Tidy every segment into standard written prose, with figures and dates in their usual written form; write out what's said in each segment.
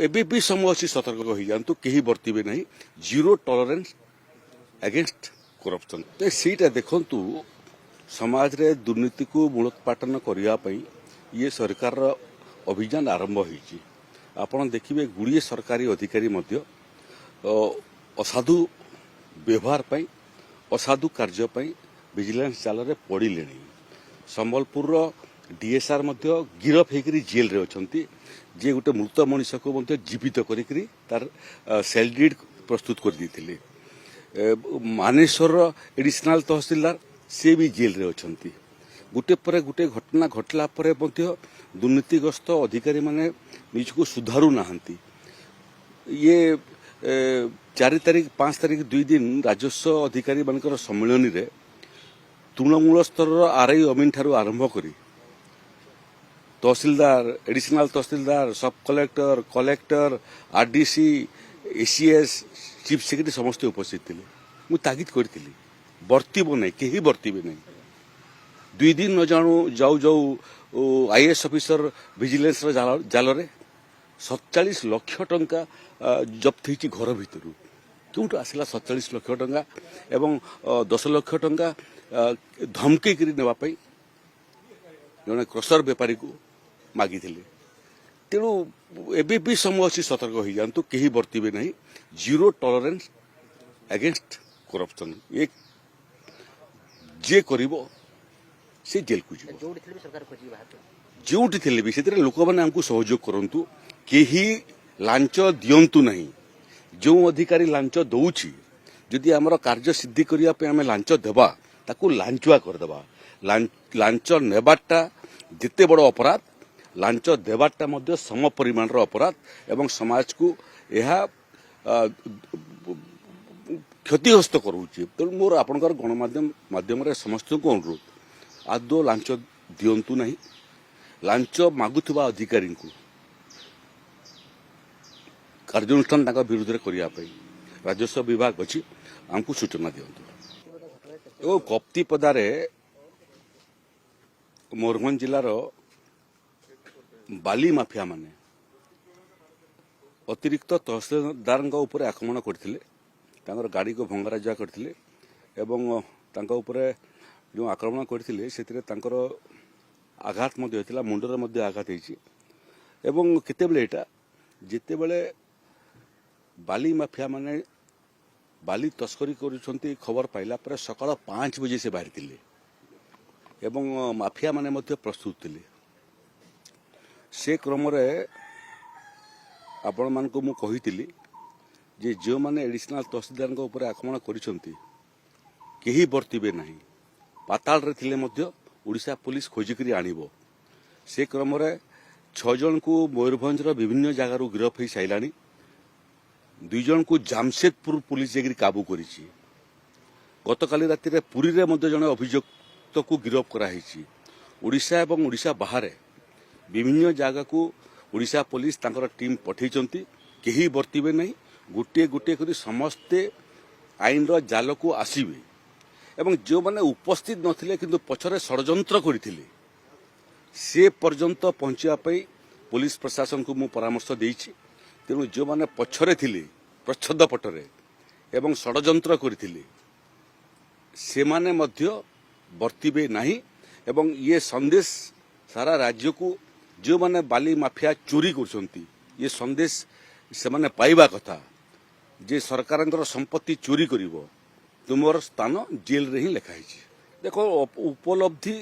एबे भी समय अच्छी सतर्क हो जातु कहीं बर्तवे ना जीरो टॉलरेंस अगेंस्ट करप्शन तो सीटा देखु समाज रे दुर्नीति को मूलोत्पाटन करने ये सरकार अभियान आरंभ होती आपड़ देखिए गुड़िए सरकारी अधिकारी मध्य असाधु व्यवहार पाई असाधु कार्य पाई विजिलेंस जाल रे पड़े संबलपुर डीएसआर मध्य गिरफ होकर जेल रे अछंती जे गोटे मृत मनीष को मध्य जीवित करी तार सेल डीड प्रस्तुत कर देथिले मानेश्वर एडिशनल तहसीलदार से भी जेल रे अछंती गोटे पर गोटे घटना घटला परे मध्य दुर्नीतिग्रस्त अधिकारी माने निजको सुधारू नाहंती ये 4 तारीख 5 तारीख 2 दिन राजस्व अधिकारी मानकर सम्मेलन रे तृणमूल स्तर आरआई अमीन ठारू आरंभ करी तहसीलदार एडिशनल तहसीलदार सब collector collector RDC ACS chief secretary समस्त उपस्थित थे मुझे तागिद करी बर्तब नहीं कहीं बर्तवे नहीं 2 दिन न जानू जाऊ जाऊ आईएएस ऑफिसर विजिलेंस जाल रे 47 लाख टंका जब्त होती घर भितर क्योंटू आसला 47 लाख टंका एवं 10 लाख टंका धमकी नापी जड़े क्रसर बेपारी को मागी तेणु एबे भी समय अच्छी सतर्क हो जातु कहीं बर्तवे ना जीरो टॉलरेंस अगेंस्ट करप्शन ये जे करिवो से जेल को जोटी थे भी से लोक मैंने आमको सहयोग करूँ कहीं लांच दिंतु ना जो अधिकारी लांच दौची जदि आमर कार्य सिद्धि करने आम लांच देवा ताकू लांचुआ करदेवा लांच नेबाटा जिते बड़ अपराध लांच देवाटा मध्य सम परिमाण अपराध एवं समाज को यह क्षतिग्रस्त करुच्ची तेणु मोर आपणकर गणमाध्यम समस्त को अनुरोध आदौ लांच दिंतु ना लांच मागुवा अधिकारी को कार्यानुष्ठान विरुद्ध में करने राजस्व विभाग अच्छी आमको सूचना दिंतु कप्तिपदारे मयूरभंज जिलार बाली माफिया माने अतिरिक्त तहसीलदार उपर आक्रमण करते गाड़ी को भंगाराजा करते जो आक्रमण करते से आघात होता मुंडर आघात होती केतेबेले एटा जितेबले बाली माफिया माने बाली तस्करी करुछंती खबर पाइला पर सकाळ 5 बजे से बाहर थिले एवं माफिया माने मध्य प्रस्तुत थिले से क्रम रे आपण मान को मु कहितिली जे जो माने एडिशनल तहसीलदार को ऊपर आक्रमण करिसंती केही बर्तिबे नाही पाताल रे थिले मध्य ओडिशा पुलिस खोजी करी आनिबो से क्रम रे 6 जन को मयूरभंज रो विभिन्न जगार गिरफ होई साइलानी 2 जन को जामशेदपुर पुलिस जाकर काबू करी गतकाली राति रे पुरी रे मध्य जने अभियुक्त को गिरफ कराई ओडिशा एवं ओडिशा बाहर विभिन्न जगह को ओडिशा पुलिस तांकर टीम पठेइचंती केही बर्तिबे नहीं गोटे गोटे करी समस्ते आईन रो जाल को आसीबे एवं जो माने उपस्थित नथिले किंतु पछरे षडयंत्र करिथिले से पर्यंत पहुंचा पुलिस प्रशासन को मु परामर्श देइछि तेणु जो माने पछरे थिले प्रच्छद पटरे एवं षडयंत्र करथिले से माने मध्य बर्तिबे नाही एवं ये संदेश सारा राज्य को जो माने बाली माफिया चोरी करछंती ये संदेश से माने पाइबा कथा जे सरकारंकर संपत्ति चोरी करिवो तुमर स्थान जेल रे ही लिखा है देखो उपलब्धि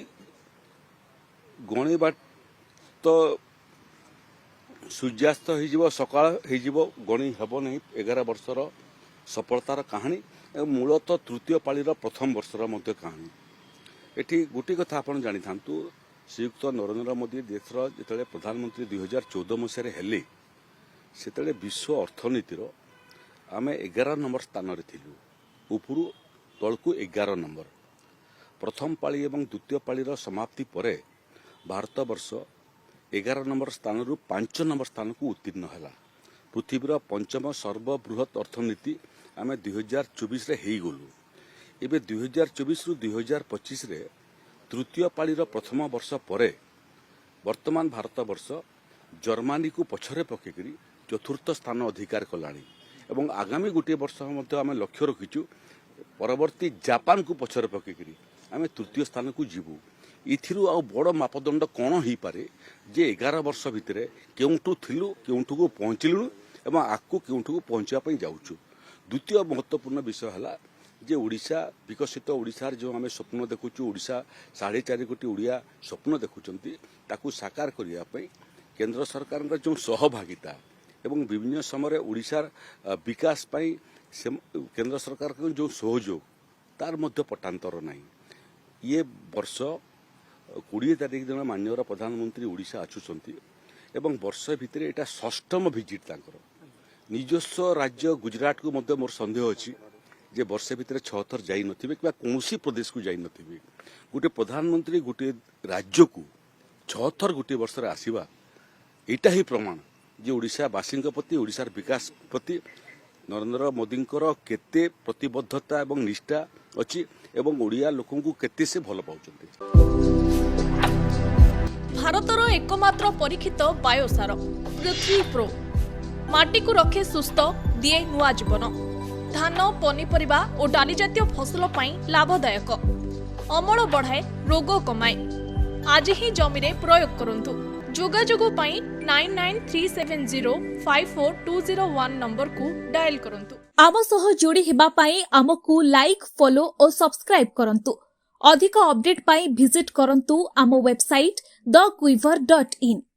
गणिबा तो सूर्यास्त हो सकाळ हो गणी हेब नहीं 11 वर्षर सफलतार कहानी मूलतः तृतीय पाळीर प्रथम वर्षर मध्य कहानी एठी गोटे कथा आपण जानि थांतु श्रीयुक्त नरेंद्र मोदी देशर जिते प्रधानमंत्री 2014 मसीह हेले से विश्व अर्थनीतिर आम 11 नंबर स्थान थिलु उपरू तलकू 11 नंबर प्रथम पाळी एवं द्वितीय पाळीर समाप्ति परे भारत वर्ष 11 नंबर स्थान रु 5 नंबर स्थान को उत्तीर्ण है पृथ्वीर पंचम सर्वबृहत अर्थनीति आम 2024 रे हेई गलु एबे 2024 रु 2025 रे तृतीय पाळीर प्रथम वर्ष परे वर्तमान भारत वर्ष जर्मनी को पछरे पकेकरी चतुर्थ स्थान अधिकार कलानी एवं आगामी गोटे वर्ष मध्य आम लक्ष्य रखीचु परवर्ती जापान को पछरे पकईकरी आम तृतीय स्थान को जीवु इथिरु आ बड़ मापदंड कौन हो पारे जे 11 वर्ष भितर केउठू थिलु केउठू को पहुँचलु एवं आगू केउठू को पहुँचापी जाऊँ। द्वितीय महत्वपूर्ण विषय है जे ओडिशा विकसित ओडिशार जो आम स्वप्न देखुचु ओडिशा 4.5 कोटी ओडिया स्वप्न देखुचंती ताकू साकार करने केंद्र सरकार जो सहभागिता एवं विभिन्न समय ओडिशार विकास पाई केंद्र सरकार जो सहयोग तार मध्य पटांतर नहीं। ये वर्ष 20 तारिख दिन माननीय प्रधानमंत्री ओडिशा आछुचंती एवं वर्ष भितर एटा षष्ठम विजिट तांकर निजस्व राज्य गुजरात को मध्य मोर संदेह अच्छी जे वर्ष भितर 6 थर जाई नथिबे कि कौन प्रदेश को जाई नथिबे गोटे प्रधानमंत्री गोटे राज्य को 6 थर गोटे वर्ष आसीबा एटा ही प्रमाण जे ओडिशा वासी प्रति ओडिशार विकास प्रति नरेंद्र मोदी केते प्रतिबद्धता एवं निष्ठा अच्छी एवं ओडिया लोकन को केते से भल पाउछन्ते। भारतर एकमात्र परीक्षित बायोसार पृथ्वी प्रो माटी को रखे सुस्थ दिए नुआ जीवन धान पनीपरिबा और डाली जातीय फसल पाई लाभदायक अमल बढ़ाए रोग कमाए आज ही जमी रे प्रयोग करंतु जोगाजोग पाई 9937054201 नंबर को डायल करंतु। आम सह जोड़ी हेबा पाई आमकु लाइक फॉलो और सब्सक्राइब करंतु। अधिक अपडेट पाई विजिट करंतु आम वेबसाइट thequiver.in।